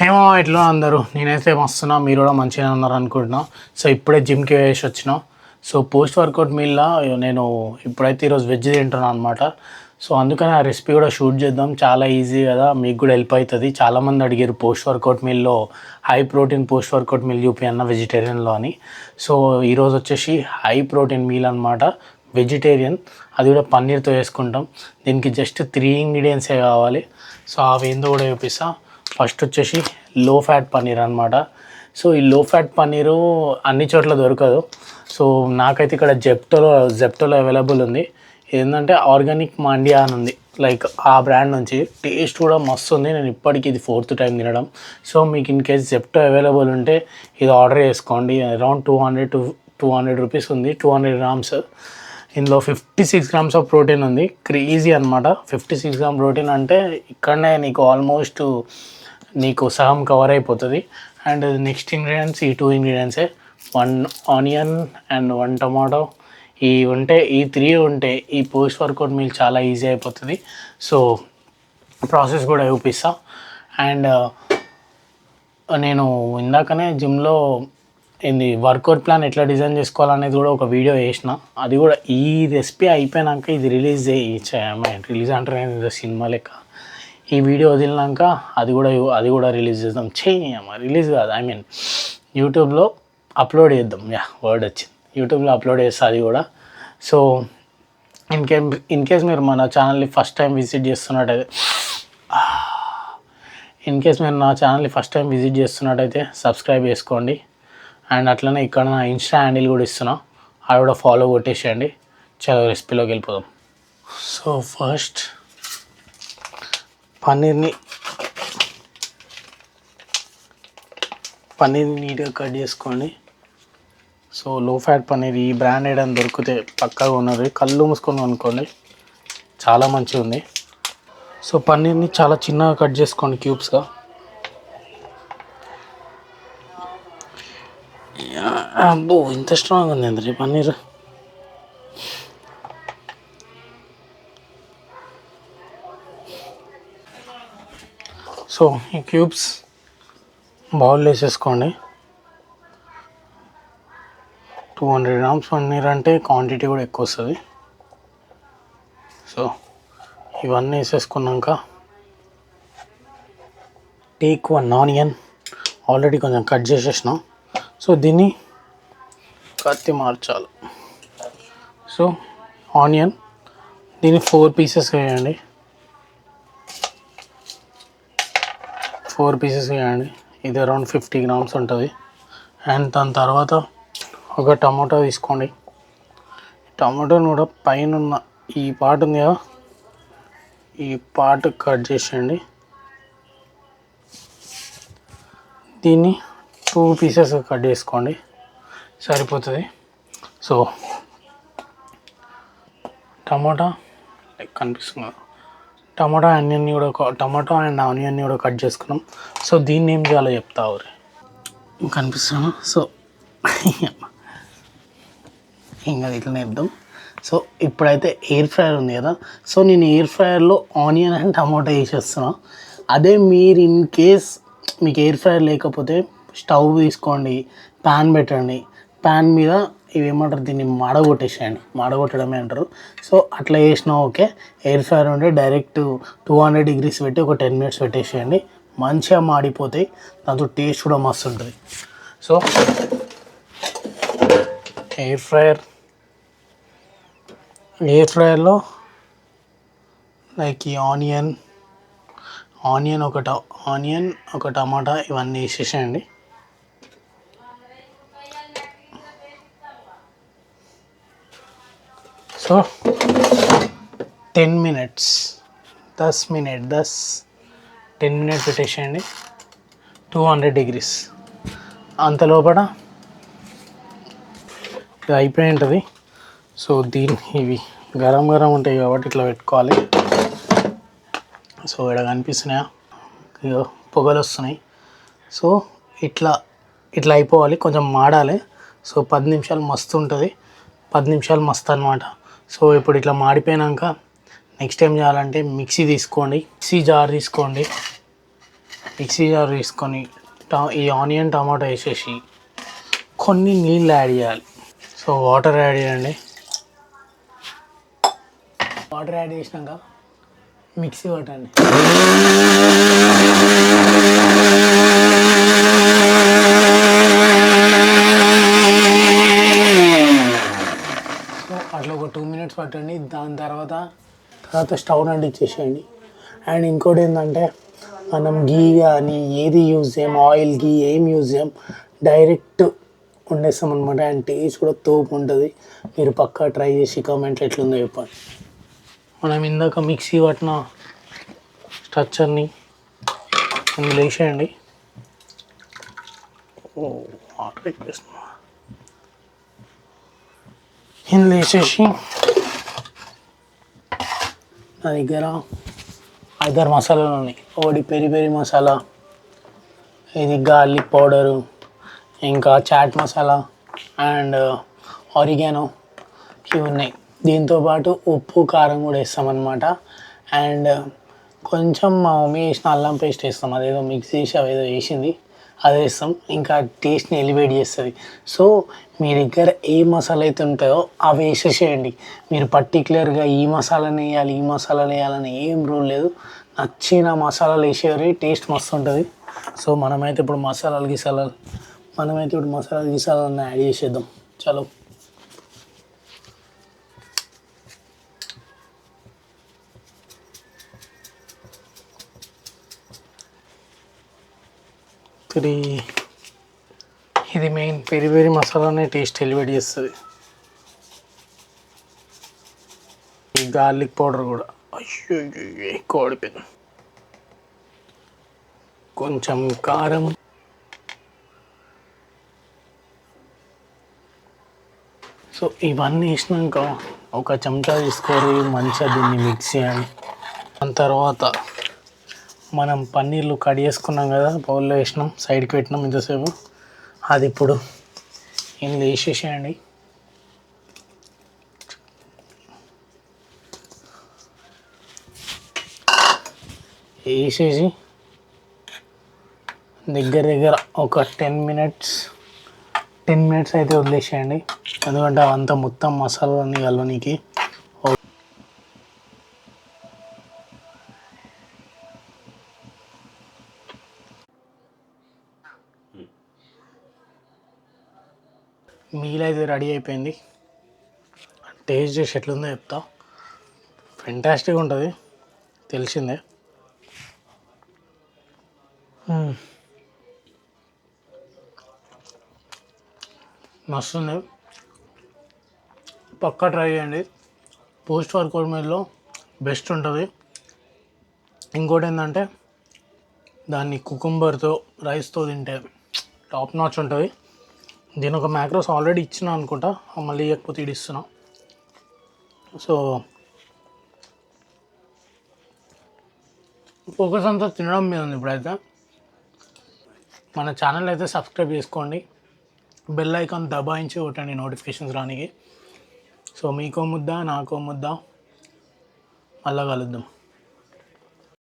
ఏమో ఎట్లా అందరూ నేనైతే వస్తున్నా, మీరు కూడా మంచిగా ఉన్నారు అనుకుంటున్నా. సో ఇప్పుడే జిమ్కి వేసి వచ్చిన. సో పోస్ట్ వర్కౌట్ మీల్లా నేను ఇప్పుడైతే ఈరోజు వెజ్ తింటున్నాను అనమాట. సో అందుకని ఆ రెసిపీ కూడా షూట్ చేద్దాం, చాలా ఈజీ కదా, మీకు కూడా హెల్ప్ అవుతుంది. చాలామంది అడిగారు పోస్ట్ వర్కౌట్ మీల్లో high protein post workout meal చూపి అన్న వెజిటేరియన్లో అని. సో ఈరోజు వచ్చేసి హై ప్రోటీన్ మీల్ అనమాట, వెజిటేరియన్, అది కూడా పన్నీర్తో వేసుకుంటాం. దీనికి జస్ట్ 3 ఇంగ్రీడియంట్సే కావాలి. సో అవి ఏందో కూడా చూపిస్తా. ఫస్ట్ వచ్చేసి లో ఫ్యాట్ పన్నీర్ అనమాట. సో ఈ లో ఫ్యాట్ పన్నీరు అన్ని చోట్ల దొరకదు. సో నాకైతే ఇక్కడ జెప్టోలో అవైలబుల్ ఉంది. ఏంటంటే ఆర్గానిక్ మాండియా అని ఉంది, లైక్ ఆ బ్రాండ్ నుంచి. టేస్ట్ కూడా మస్తు ఉంది. నేను ఇప్పటికి ఇది 4th టైం తినడం. సో మీకు ఇన్ కేస్ జెప్టో అవైలబుల్ ఉంటే ఇది ఆర్డర్ చేసుకోండి. అరౌండ్ 200 రూపీస్ ఉంది, 200 గ్రామ్స్. ఇందులో 56 గ్రామ్స్ ఆఫ్ ప్రోటీన్ ఉంది. క్రేజీ అనమాట. 56 గ్రామ్ ప్రోటీన్ అంటే ఇక్కడనే నీకు ఆల్మోస్ట్ నీకు సగం కవర్ అయిపోతుంది. అండ్ నెక్స్ట్ ఇంగ్రీడియంట్స్ ఈ 2 ఇంగ్రీడియంట్సే, 1 ఆనియన్ అండ్ 1 టమాటో. ఈ 3 ఉంటే ఈ పోస్ట్ వర్కౌట్ మీల్ చాలా ఈజీ అయిపోతుంది. సో ప్రాసెస్ కూడా చూపిస్తా. అండ్ నేను ఇందాకనే జిమ్లో ఏంది వర్కౌట్ ప్లాన్ ఎట్లా డిజైన్ చేసుకోవాలనేది కూడా ఒక వీడియో చేసిన. అది కూడా ఈ రెసిపీ అయిపోయినాక ఇది రిలీజ్ అంటే సినిమా లెక్క ఈ వీడియో వదిలినాక అది కూడా రిలీజ్ చేద్దాం. రిలీజ్ కాదు, యూట్యూబ్లో అప్లోడ్ చేద్దాం. వర్డ్ వచ్చింది, యూట్యూబ్లో అప్లోడ్ చేస్తా అది కూడా. సో ఇన్ కేస్ మీరు మన ఛానల్ని ఫస్ట్ టైం విజిట్ చేస్తున్నట్టయితే సబ్స్క్రైబ్ చేసుకోండి. అండ్ అట్లనే ఇక్కడ నా ఇన్స్టా హ్యాండిల్ కూడా ఇస్తున్నా, అది కూడా ఫాలో కొట్టేసేయండి. చలో రెసిపీలోకి వెళ్ళిపోదాం. సో ఫస్ట్ పన్నీర్ని నీట్గా కట్ చేసుకోండి. సో లో ఫ్యాట్ పన్నీర్ ఈ బ్రాండ్ ఏదైనా దొరికితే పక్కాగా ఉన్నది, కళ్ళు మూసుకొని అనుకోండి, చాలా మంచిగా ఉంది. సో పన్నీర్ని చాలా చిన్నగా కట్ చేసుకోండి, క్యూబ్స్గా. అబ్బో ఇంత స్ట్రాంగ్ ఉంది అందరి పన్నీర్. సో ఈ క్యూబ్స్ బౌల్ వేసేసుకోండి. 200 గ్రామ్స్ పన్నీర్ అంటే క్వాంటిటీ కూడా ఎక్కువ వస్తుంది. సో ఇవన్నీ వేసేసుకున్నాక టేక్ 1 ఆనియన్, ఆల్రెడీ కొంచెం కట్ చేసేసినాం. సో దీన్ని కత్తి మార్చాలి. సో ఆనియన్ దీన్ని 4 పీసెస్ వేయండి. 4 పీసెస్ వేయండి. ఇది అరౌండ్ 50 గ్రామ్స్ ఉంటుంది. అండ్ దాని తర్వాత ఒక టమాటో తీసుకోండి. టమాటోని కూడా పైన ఉన్న ఈ పార్ట్ ఉంది కదా, ఈ పార్ట్ కట్ చేసేయండి. దీన్ని 2 పీసెస్ కట్ చేసుకోండి, సరిపోతుంది. సో టమాటా కనిపిస్తుంది, టమాటో అండ్ ఆనియన్ని కూడా కట్ చేసుకున్నాం. సో దీన్ని ఏం చేయాలో చెప్తావు కనిపిస్తాను. సో ఇంకా ఇట్లనే వేద్దాం. సో ఇప్పుడైతే ఎయిర్ ఫ్రైయర్ ఉంది కదా, సో నేను ఎయిర్ ఫ్రైయర్లో ఆనియన్ అండ్ టమాటో వేసేస్తున్నా. అదే మీరు ఇన్ కేస్ మీకు ఎయిర్ ఫ్రైయర్ లేకపోతే స్టవ్ తీసుకోండి, ప్యాన్ పెట్టండి, ప్యాన్ మీద ఇవి ఏమంటారు దీన్ని మాడగొట్టడమే అంటారు. సో అట్లా చేసినా ఓకే. ఎయిర్ ఫ్రైయర్ ఉంటే డైరెక్ట్ 200 degrees పెట్టి ఒక 10 minutes పెట్టేసేయండి, మంచిగా మాడిపోతాయి. దాంతో టేస్ట్ కూడా మస్తు ఉంటుంది. సో ఎయిర్ ఫ్రైయర్లో లైక్ ఈ ఆనియన్ ఒక టమాటా ఇవన్నీ వేసేసేయండి. సో 10 minutes పెట్టేసేయండి 200 degrees. అంత లోపల ఇది అయిపోయి ఉంటుంది. సో ఇవి గరం ఉంటాయి కాబట్టి ఇట్లా పెట్టుకోవాలి. సో ఇక్కడ కనిపిస్తున్నాయా, పొగలు వస్తున్నాయి. సో ఇట్లా అయిపోవాలి, కొంచెం మాడాలి. సో 10 నిమిషాలు మస్తు ఉంటుంది, 10 నిమిషాలు మస్తు అనమాట. సో ఇప్పుడు ఇట్లా మాడిపోయాక నెక్స్ట్ ఏం చేయాలంటే మిక్సీ జార్ తీసుకోండి. మిక్సీ జార్ తీసుకొని ఈ ఆనియన్ టమాటో వేసేసి కొన్ని నీళ్ళు యాడ్ చేయాలి. సో వాటర్ యాడ్ చేయండి. వాటర్ యాడ్ చేసినాక మిక్సీ పట్టండి. సో అట్లా ఒక 2 minutes పట్టండి. దాని తర్వాత స్టవ్ అంటించేసేయండి. అండ్ ఇంకోటి ఏంటంటే మనం గీ కానీ ఏది యూజ్ చేయం, ఆయిల్ గీ ఏం యూజ్ చేయం, డైరెక్ట్ వండేస్తాం అనమాట. అండ్ టేస్ట్ కూడా తోపు ఉంటుంది. మీరు పక్కా ట్రై చేసి కామెంట్లో ఎట్లుందో చెప్పండి. మనం ఇందాక మిక్సీ పట్టిన స్ట్రక్చర్ని ఇందులో వేసేయండి. వాటర్ వేసేస్తున్నా. ఇందులో వేసేసి నా దగ్గర 5-6 మసాలాలు ఉన్నాయి. ఒకటి పెరి పెరి మసాలా, ఇది గార్లిక్ పౌడరు, ఇంకా చాట్ మసాలా అండ్ ఆరిగానో ఇవి ఉన్నాయి. దీంతోపాటు ఉప్పు కారం కూడా వేస్తామన్నమాట. అండ్ కొంచెం మా మమ్మీ వేసిన అల్లం పేస్ట్ వేస్తాం. అదేదో మిక్స్ చేసి అవేదో వేసింది అది వేస్తాం. ఇంకా టేస్ట్ని ఎలివేట్ చేస్తుంది. సో మీ దగ్గర ఏ మసాలా అయితే ఉంటుందో అవి వేసేసేయండి. మీరు పర్టికులర్గా ఈ మసాలాని వేయాలి ఈ మసాలాలు వేయాలని ఏం రూల్ లేదు. నచ్చిన మసాలాలు వేసేవి టేస్ట్ మస్తు ఉంటుంది. సో మనమైతే ఇప్పుడు మసాలాలు గీసాలని యాడ్ చేసేద్దాం. చలో. ఇది మెయిన్ పెరి పెరి మసాలానే టేస్ట్ ఎలివేట్ చేస్తుంది. ఈ గార్లిక్ పౌడర్ కూడా అయ్యో ఎక్కువ పడిపోయింది. కొంచెం కారం, సో ఇవన్నీ వేసినాక ఒక చెంచా తీసుకొని మంచిగా దీన్ని మిక్స్ చేయండి. దాని తర్వాత మనం పన్నీర్లు కట్ చేసుకున్నాం కదా, బౌల్లో వేసినాం, సైడ్కి పెట్టినాం ఇంతసేపు. అది ఇప్పుడు ఇందులో వేసేసేయండి. వేసేసి దగ్గర ఒక 10 minutes అయితే వదిలేసేయండి. ఎందుకంటే అవంతా మొత్తం మసాలాలన్నీ కలవనీకి. మీల్ అయితే రెడీ అయిపోయింది. టేస్ట్ చేసి ఎట్లుందో చెప్తా. ఫెంటాస్టిక్గా ఉంటుంది, తెలిసిందే. మస్తుంది, పక్కా ట్రై చేయండి. పోస్ట్ వర్కౌట్ మీల్లో బెస్ట్ ఉంటుంది. ఇంకోటి ఏంటంటే దాన్ని కుకుంబర్తో రైస్తో తింటే టాప్ నాచ్ ఉంటుంది. దీని ఒక మ్యాక్రోస్ ఆల్రెడీ ఇచ్చిన అనుకుంటా, మళ్ళీ ఇవ్వకపోతే ఇది ఇస్తున్నా. సో ఫోకస్ అంతా తినడం మీద ఉంది ఇప్పుడైతే. మన ఛానల్ అయితే సబ్స్క్రైబ్ చేసుకోండి, బెల్ ఐకాన్ దబాయించి కొట్టండి నోటిఫికేషన్స్ రానికి. సో మీకో ముద్ద నాకో ముద్ద, మళ్ళా కలుద్దాం.